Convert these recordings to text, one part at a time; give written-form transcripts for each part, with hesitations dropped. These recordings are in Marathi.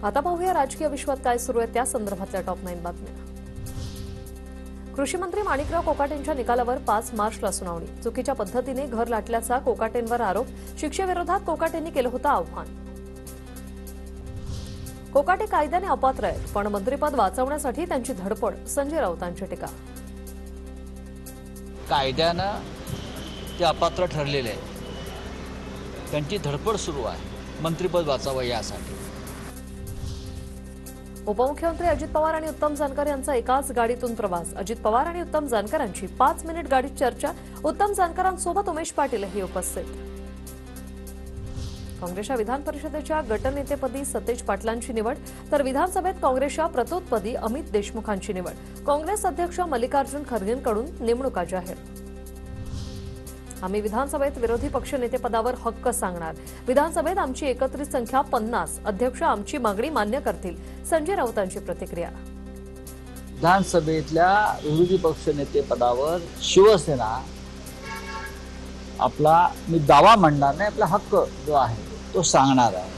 आता पाहूया राजकीय विश्वात काय सुरू आहे त्या संदर्भातल्या टॉप 9 बातम्या। कृषी मंत्री माणिकराव कोकाटेंच्या निकालावर 5 मार्चला सुनावणी। चुकीच्या पद्धतीने घर लाटल्याचा कोकाटेंवर आरोप। शिक्षेविरोधात कोकाटेंनी केलं होतं आव्हान। कोकाटे कायद्याने अपात्र आहेत, पण मंत्रिपद वाचवण्यासाठी त्यांची धडपड। संजय राऊतांची टीका। कायद्यानं ते अपात्र ठरलेले आहेत, त्यांची धडपड सुरू आहे मंत्रिपद वाचावं यासाठी। उपमुख्यमंत्री अजित पवार आणि उत्तम जानकर यांचा एकाच गाडीतून प्रवास। अजित पवार आणि उत्तम जानकरांची 5 मिनिट गाडीत चर्चा। उत्तम जानकरांसोबत उमेश पाटीलही उपस्थित। काँग्रेसच्या विधान परिषदेच्या गटनेतेपदी सतेज पाटलांची निवड, तर विधानसभेत काँग्रेसच्या प्रतोदपदी अमित देशमुखांची निवड। काँग्रेस अध्यक्ष मल्लिकार्जुन खरगेंकडून नेमणुका जाहीर। आम्ही विधानसभेत विरोधी पक्षनेतेपदावर हक्क सांगणार। विधानसभेत आमची एकत्रित संख्या 50। अध्यक्ष आमची मागणी मान्य करतील। संजय राऊतांची प्रतिक्रिया। विधानसभेतल्या विरोधी पक्षनेतेपदावर शिवसेना आपला मी दावा म्हणणार नाही, आपला हक्क जो आहे तो सांगणार आहे।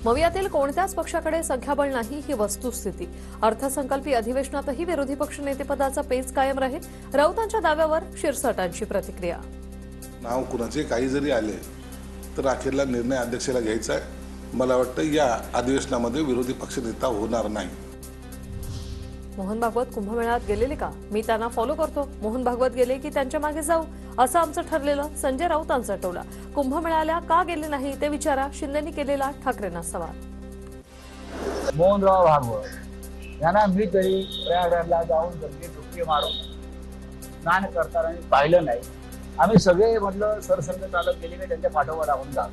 मवियातील कोणत्याच पक्षाकडे संख्याबळ नाही ही वस्तुस्थिती। अर्थसंकल्पीय अधिवेशनातही विरोधी पक्षनेतेपदाचा पेच कायम राहील। राऊतांच्या दाव्यावर शिरसाटांची प्रतिक्रिया। नाव कुणाचे काही जरी आले तर अखेरला निर्णय अध्यक्षाला घ्यायचा आहे। मला वाटतं या अधिवेशनामध्ये विरोधी पक्षनेता होणार नाही। मोहन भागवत कुंभमेळ्यात गेलेले का? मी त्यांना फॉलो करतो। मोहन भागवत गेले की त्यांच्या मागे जाऊ, असं आमचं ठरलेलं। संजय राऊतांचा टोला। कुंभमेळ्याला का गेले नाही ते विचारा, शिंदेनी केलेला ठाकरेंना सवाल। मोहनराव भागवत यांना मी तरी प्रयागराजला जाऊन गर्दी डुबकी मारून स्नान करताना पाहिलं नाही। आम्ही सगळे म्हटलं सरसंघ चालक गेले की त्यांच्या पाठोपाठ लागून जा।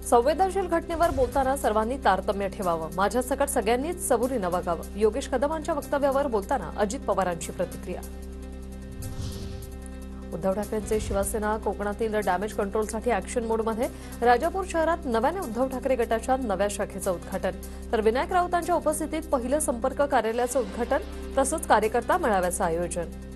संवेदनशील घटनेवर बोलताना सर्वांनी तारतम्य ठेवावं। माझ्या सकट सगळ्यांनीच सबुरीनं वागावं। योगेश कदमांच्या वक्तव्यावर बोलताना अजित पवारांची प्रतिक्रिया। उद्धव ठाकरेंचे शिवसेना कोकणातील डॅमेज कंट्रोलसाठी ऍक्शन मोडमध्ये। राजापूर शहरात नव्याने उद्धव ठाकरे गटाच्या नव्या शाखेचं उद्घाटन, तर विनायक राऊतांच्या उपस्थितीत पहिलं संपर्क कार्यालयाचं उद्घाटन तसंच कार्यकर्ता मेळाव्याचं आयोजन।